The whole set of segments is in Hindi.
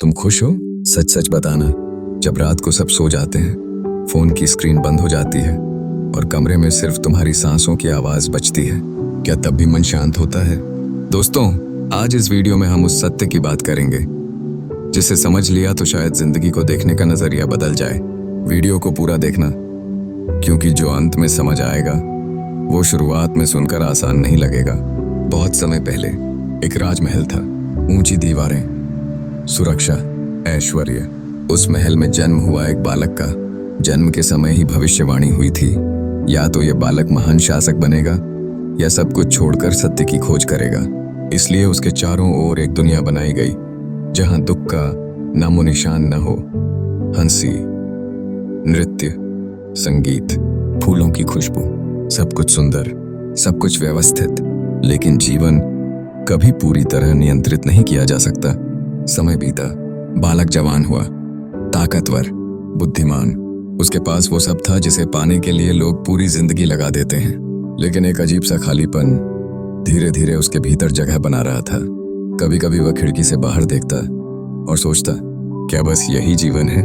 तुम खुश हो? सच सच बताना। जब रात को सब सो जाते हैं, फोन की स्क्रीन बंद हो जाती है और कमरे में सिर्फ तुम्हारी सांसों की आवाज बजती है, क्या तब भी मन शांत होता है? दोस्तों, आज इस वीडियो में हम उस सत्य की बात करेंगे जिसे समझ लिया तो शायद जिंदगी को देखने का नजरिया बदल जाए। वीडियो को पूरा देखना, क्योंकि जो अंत में समझ आएगा वो शुरुआत में सुनकर आसान नहीं लगेगा। बहुत समय पहले एक राजमहल था। ऊंची दीवारें, सुरक्षा, ऐश्वर्य। उस महल में जन्म हुआ एक बालक का जन्म के समय ही भविष्यवाणी हुई थी, या तो ये बालक महान शासक बनेगा या सब कुछ छोड़कर सत्य की खोज करेगा। इसलिए उसके चारों ओर एक दुनिया बनाई गई जहां दुख का नामो निशान न हो। हंसी, नृत्य, संगीत, फूलों की खुशबू, सब कुछ सुंदर, सब कुछ व्यवस्थित। लेकिन जीवन कभी पूरी तरह नियंत्रित नहीं किया जा सकता। समय बीता, बालक जवान हुआ, ताकतवर, बुद्धिमान। उसके पास वो सब था जिसे पाने के लिए लोग पूरी जिंदगी लगा देते हैं। लेकिन एक अजीब सा खालीपन धीरे धीरे उसके भीतर जगह बना रहा था। कभी कभी वह खिड़की से बाहर देखता और सोचता, क्या बस यही जीवन है?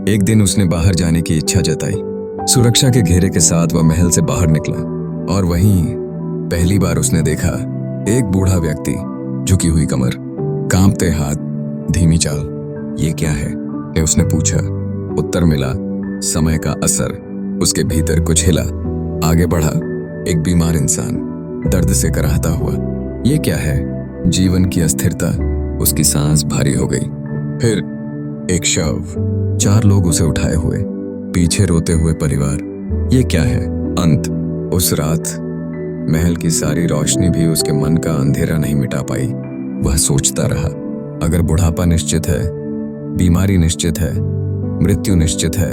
एक दिन उसने बाहर जाने की इच्छा जताई। सुरक्षा के घेरे के साथ वह महल से बाहर निकला और वहीं पहली बार उसने देखा एक बूढ़ा व्यक्ति, झुकी हुई कमर, कांपते हाथ, धीमी चाल। ये क्या है? उसने पूछा। उत्तर मिला, समय का असर। उसके भीतर कुछ हिला, आगे बढ़ा। एक बीमार इंसान, दर्द से कराहता हुआ। ये क्या है? जीवन की अस्थिरता। उसकी सांस भारी हो गई। फिर एक शव, 4 लोग उसे उठाए हुए, पीछे रोते हुए परिवार। ये क्या है? अंत। उस रात महल की सारी रोशनी भी उसके मन का अंधेरा नहीं मिटा पाई। वह सोचता रहा, अगर बुढ़ापा निश्चित है, बीमारी निश्चित है, मृत्यु निश्चित है,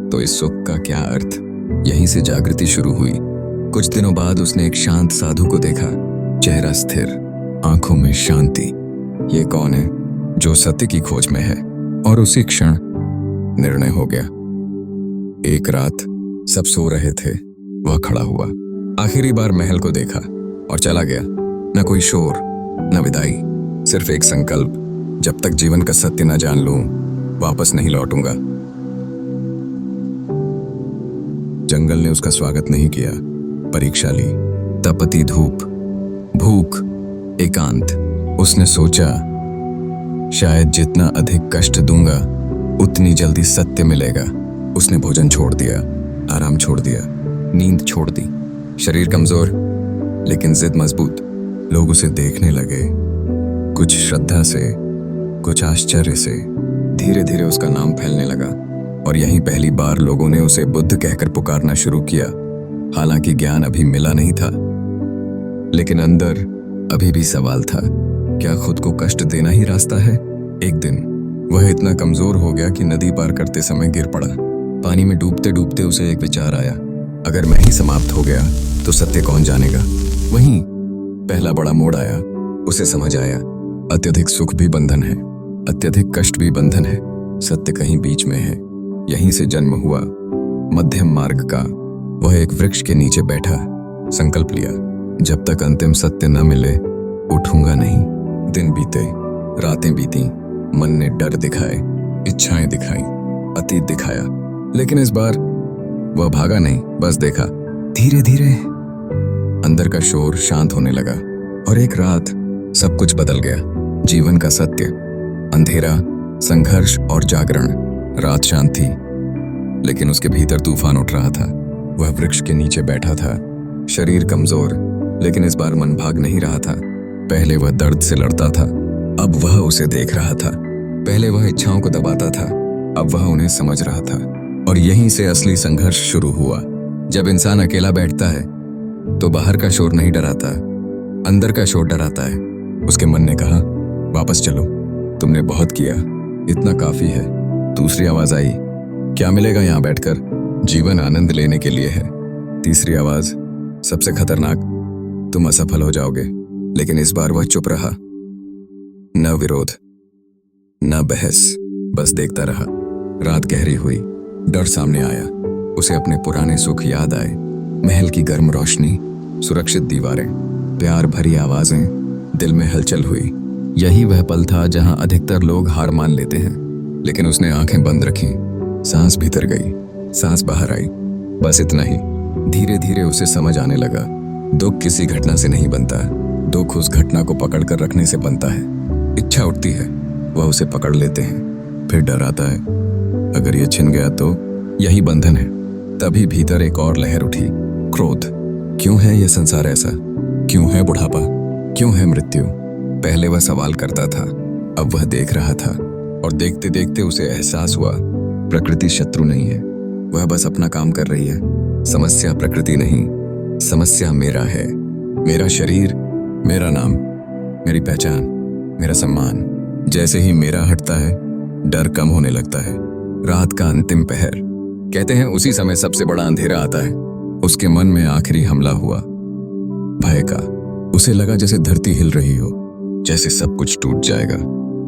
तो इस सुख का क्या अर्थ? यहीं से जागृति शुरू हुई। कुछ दिनों बाद उसने एक शांत साधु को देखा, चेहरा स्थिर, आंखों में शांति। ये कौन है? जो सत्य की खोज में है। और उसी क्षण निर्णय हो गया। एक रात सब सो रहे थे, वह खड़ा हुआ, आखिरी बार महल को देखा और चला गया। न कोई शोर, न विदाई, सिर्फ एक संकल्प, जब तक जीवन का सत्य न जान लूं, वापस नहीं लौटूंगा। जंगल ने उसका स्वागत नहीं किया, परीक्षा ली। तपती धूप, भूख, एकांत। उसने सोचा, शायद जितना अधिक कष्ट दूंगा उतनी जल्दी सत्य मिलेगा। उसने भोजन छोड़ दिया, आराम छोड़ दिया, नींद छोड़ दी। शरीर कमजोर लेकिन जिद मजबूत। लोग उसे देखने लगे, कुछ श्रद्धा से, कुछ आश्चर्य से। धीरे धीरे उसका नाम फैलने लगा और यहीं पहली बार लोगों ने उसे बुद्ध कहकर पुकारना शुरू किया। हालांकि ज्ञान अभी मिला नहीं था, लेकिन अंदर अभी भी सवाल था, क्या खुद को कष्ट देना ही रास्ता है? एक दिन वह इतना कमजोर हो गया कि नदी पार करते समय गिर पड़ा। पानी में डूबते डूबते उसे एक विचार आया, अगर मैं ही समाप्त हो गया तो सत्य कौन जानेगा? वहीं पहला बड़ा मोड़ आया। उसे समझ आया, अत्यधिक सुख भी बंधन है, अत्यधिक कष्ट भी बंधन है, सत्य कहीं बीच में है। यहीं से जन्म हुआ मध्यम मार्ग का। वह एक वृक्ष के नीचे बैठा, संकल्प लिया, जब तक अंतिम सत्य न मिले उठूंगा नहीं। दिन बीते, रातें बीती, मन ने डर दिखाए, इच्छाएं दिखाई, अतीत दिखाया, लेकिन इस बार वह भागा नहीं, बस देखा। धीरे धीरे अंदर का शोर शांत होने लगा और एक रात सब कुछ बदल गया। जीवन का सत्य, अंधेरा, संघर्ष और जागरण। रात शांत थी, लेकिन उसके भीतर तूफान उठ रहा था। वह वृक्ष के नीचे बैठा था, शरीर कमजोर, लेकिन इस बार मन भाग नहीं रहा था। पहले वह दर्द से लड़ता था, अब वह उसे देख रहा था। पहले वह इच्छाओं को दबाता था, अब वह उन्हें समझ रहा था। और यहीं से असली संघर्ष शुरू हुआ। जब इंसान अकेला बैठता है तो बाहर का शोर नहीं डराता, अंदर का शोर डराता है। उसके मन ने कहा, वापस चलो, तुमने बहुत किया, इतना काफी है। दूसरी आवाज आई, क्या मिलेगा यहाँ बैठकर? जीवन आनंद लेने के लिए है। तीसरी आवाज, सबसे खतरनाक, तुम असफल हो जाओगे। लेकिन इस बार वह चुप रहा। न विरोध, न बहस, बस देखता रहा। रात गहरी हुई, डर सामने आया। उसे अपने पुराने सुख याद आए, महल की गर्म रोशनी, सुरक्षित दीवारें, प्यार भरी आवाजें। दिल में हलचल हुई, यही वह पल था जहां अधिकतर लोग हार मान लेते हैं, लेकिन उसने आंखें बंद रखी। सांस भीतर गई, सांस बाहर आई, बस इतना ही। धीरे धीरे उसे समझ आने लगा, दुख किसी घटना से नहीं बनता, दुख उस घटना को पकड़ कर रखने से बनता है। इच्छा उठती है, वह उसे पकड़ लेते हैं, फिर डर आता है, अगर ये छिन गया तो। यही बंधन है। तभी भीतर एक और लहर उठी, क्रोध। क्यों है यह संसार ऐसा? क्यों है बुढ़ापा? क्यों है मृत्यु? पहले वह सवाल करता था, अब वह देख रहा था, और देखते देखते उसे एहसास हुआ, प्रकृति शत्रु नहीं है, वह बस अपना काम कर रही है। समस्या प्रकृति नहीं, समस्या मेरा है। मेरा शरीर, मेरा नाम, मेरी पहचान, मेरा सम्मान। जैसे ही मेरा हटता है, डर कम होने लगता है। रात का अंतिम पहर, कहते हैं उसी समय सबसे बड़ा अंधेरा आता है। उसके मन में आखिरी हमला हुआ, भय का। उसे लगा जैसे धरती हिल रही हो, जैसे सब कुछ टूट जाएगा।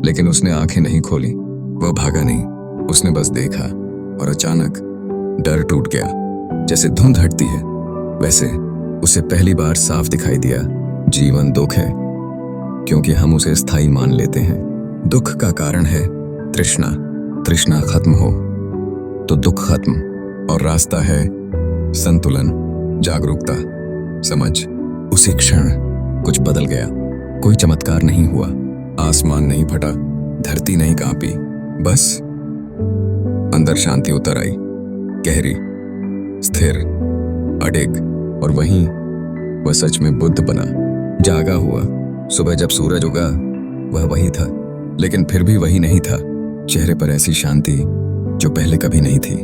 लेकिन उसने आंखें नहीं खोली, वह भागा नहीं, उसने बस देखा, और अचानक डर टूट गया। जैसे धुंध हटती है, वैसे उसे पहली बार साफ दिखाई दिया, जीवन दुख है, क्योंकि हम उसे स्थायी मान लेते हैं। दुख का कारण है तृष्णा। तृष्णा खत्म हो तो दुख खत्म, और रास्ता है संतुलन, जागरूकता, समझ। उसी क्षण कुछ बदल गया। कोई चमत्कार नहीं हुआ, आसमान नहीं फटा, धरती नहीं कांपी, बस अंदर शांति उतर आई, गहरी, स्थिर, अडिग। और वहीं वह सच में बुद्ध बना, जागा हुआ। सुबह जब सूरज उगा, वह वही था, लेकिन फिर भी वही नहीं था। चेहरे पर ऐसी शांति जो पहले कभी नहीं थी।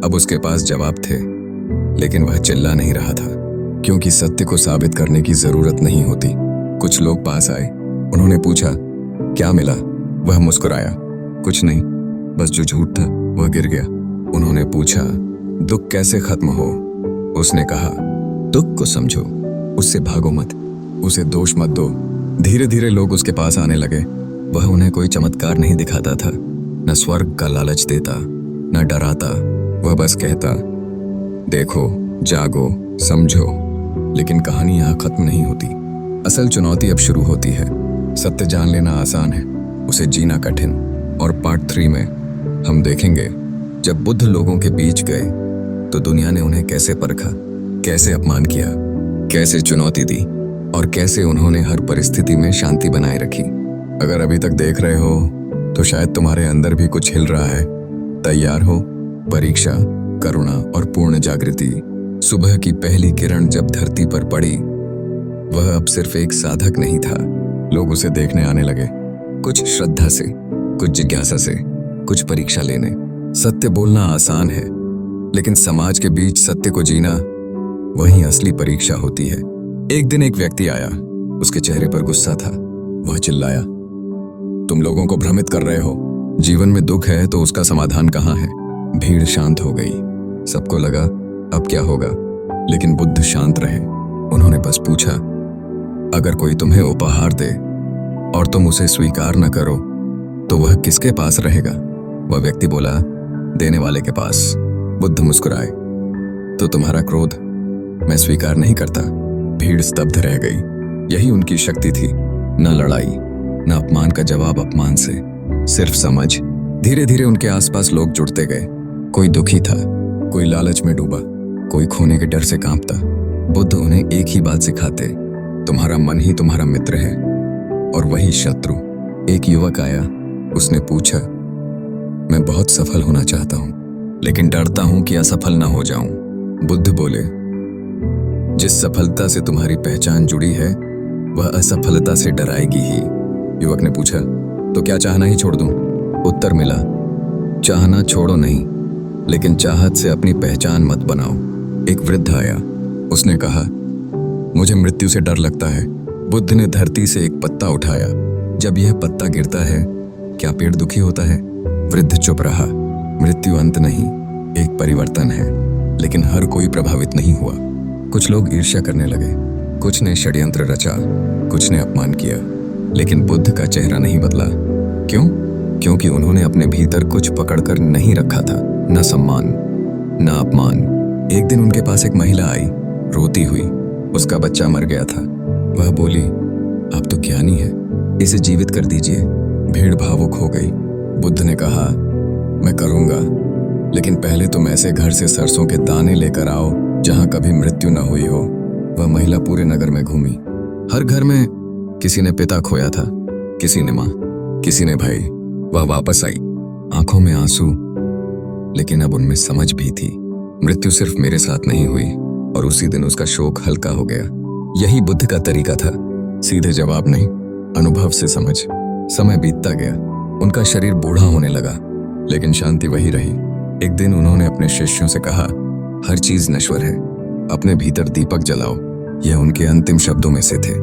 अब उसके पास जवाब थे, लेकिन वह चिल्ला नहीं रहा था, क्योंकि सत्य को साबित करने की जरूरत नहीं होती। कुछ लोग पास आए, उन्होंने पूछा, क्या मिला? वह मुस्कुराया, कुछ नहीं, बस जो झूठ था वह गिर गया। उन्होंने पूछा, दुख कैसे खत्म हो? उसने कहा, दुख को समझो, उससे भागो मत, उसे दोष मत दो। धीरे धीरे लोग उसके पास आने लगे। वह उन्हें कोई चमत्कार नहीं दिखाता था, न स्वर्ग का लालच देता, न डराता। वह बस कहता, देखो, जागो, समझो। लेकिन कहानी यहाँ खत्म नहीं होती। असल चुनौती अब शुरू होती है। सत्य जान लेना आसान है, उसे जीना कठिन। और पार्ट 3 में हम देखेंगे, जब बुद्ध लोगों के बीच गए तो दुनिया ने उन्हें कैसे परखा, कैसे अपमान किया, कैसे चुनौती दी, और कैसे उन्होंने हर परिस्थिति में शांति बनाए रखी। अगर अभी तक देख रहे हो तो शायद तुम्हारे अंदर भी कुछ हिल रहा है। तैयार हो? परीक्षा, करुणा और पूर्ण जागृति। सुबह की पहली किरण जब धरती पर पड़ी, वह अब सिर्फ एक साधक नहीं था। लोग उसे देखने आने लगे, कुछ श्रद्धा से, कुछ जिज्ञासा से, कुछ परीक्षा लेने। सत्य बोलना आसान है, लेकिन समाज के बीच सत्य को जीना, वही असली परीक्षा होती है। एक दिन एक व्यक्ति आया, उसके चेहरे पर गुस्सा था। वह चिल्लाया, तुम लोगों को भ्रमित कर रहे हो, जीवन में दुख है तो उसका समाधान कहाँ है? भीड़ शांत हो गई। सबको लगा अब क्या होगा, लेकिन बुद्ध शांत रहे। उन्होंने बस पूछा, अगर कोई तुम्हें उपहार दे और तुम उसे स्वीकार न करो तो वह किसके पास रहेगा? वह व्यक्ति बोला, देने वाले के पास। बुद्ध मुस्कुराए, तो तुम्हारा क्रोध मैं स्वीकार नहीं करता। भीड़ स्तब्ध रह गई। यही उनकी शक्ति थी, न लड़ाई, न अपमान का जवाब अपमान से, सिर्फ समझ। धीरे धीरे उनके आसपास लोग जुड़ते गए। कोई दुखी था, कोई लालच में डूबा, कोई खोने के डर से कांपता। बुद्ध उन्हें एक ही बात सिखाते, तुम्हारा मन ही तुम्हारा मित्र है और वही शत्रु। एक युवक आया, उसने पूछा, मैं बहुत सफल होना चाहता हूँ, लेकिन डरता हूँ कि असफल ना हो जाऊं। बुद्ध बोले, जिस सफलता से तुम्हारी पहचान जुड़ी है वह असफलता से डराएगी ही। युवक ने पूछा, तो क्या चाहना ही छोड़ दूं? उत्तर मिला, चाहना छोड़ो नहीं, लेकिन चाहत से अपनी पहचान मत बनाओ। एक वृद्ध आया, उसने कहा, मुझे मृत्यु से डर लगता है। बुद्ध ने धरती से एक पत्ता उठाया। जब यह पत्ता गिरता है, क्या पेड़ दुखी होता है? वृद्ध चुप रहा। मृत्यु अंत नहीं, एक परिवर्तन है, लेकिन हर कोई प्रभावित नहीं हुआ। कुछ लोग ईर्ष्या करने लगे, कुछ ने षड्यंत्र रचा, कुछ ने अपमान किया, लेकिन बुद्ध का चेहरा नहीं बदला। क्यों? क्योंकि उन्होंने अपने भीतर कुछ पकड़कर नहीं रखा था, न सम्मान, न अपमान। एक दिन उनके पास एक महिला आई, रोती हुई। उसका बच्चा मर गया था। वह बोली, आप तो ज्ञानी है, इसे जीवित कर दीजिए। भीड़ भावुक हो गई। बुद्ध ने कहा, मैं करूंगा, लेकिन पहले तुम ऐसे घर से सरसों के दाने लेकर आओ जहां कभी मृत्यु न हुई हो। वह महिला पूरे नगर में घूमी। हर घर में किसी ने पिता खोया था, किसी ने माँ, किसी ने भाई। वह वापस आई, आंखों में आंसू, लेकिन अब उनमें समझ भी थी। मृत्यु सिर्फ मेरे साथ नहीं हुई, और उसी दिन उसका शोक हल्का हो गया। यही बुद्ध का तरीका था, सीधे जवाब नहीं, अनुभव से समझ। समय बीतता गया, उनका शरीर बूढ़ा होने लगा, लेकिन शांति वही रही। एक दिन उन्होंने अपने शिष्यों से कहा, हर चीज नश्वर है, अपने भीतर दीपक जलाओ। यह उनके अंतिम शब्दों में से थे।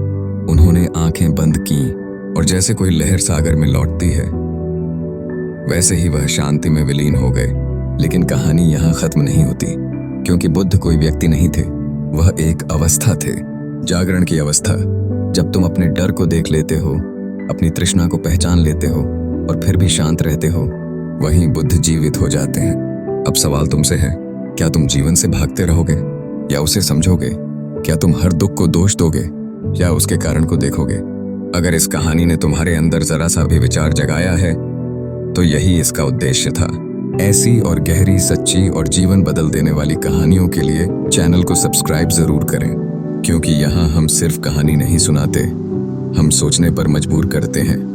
उन्होंने आंखें बंद की, और जैसे कोई लहर सागर में लौटती है, वैसे ही वह शांति में विलीन हो गए। लेकिन कहानी यहाँ खत्म नहीं होती, क्योंकि बुद्ध कोई व्यक्ति नहीं थे, वह एक अवस्था थे, जागरण की अवस्था। जब तुम अपने डर को देख लेते हो, अपनी तृष्णा को पहचान लेते हो, और फिर भी शांत रहते हो, वहीं बुद्ध जीवित हो जाते हैं। अब सवाल तुमसे है, क्या तुम जीवन से भागते रहोगे या उसे समझोगे? क्या तुम हर दुख को दोष दोगे या उसके कारण को देखोगे? अगर इस कहानी ने तुम्हारे अंदर जरा सा भी विचार जगाया है, तो यही इसका उद्देश्य था। ऐसी और गहरी, सच्ची और जीवन बदल देने वाली कहानियों के लिए चैनल को सब्सक्राइब जरूर करें, क्योंकि यहाँ हम सिर्फ कहानी नहीं सुनाते, हम सोचने पर मजबूर करते हैं।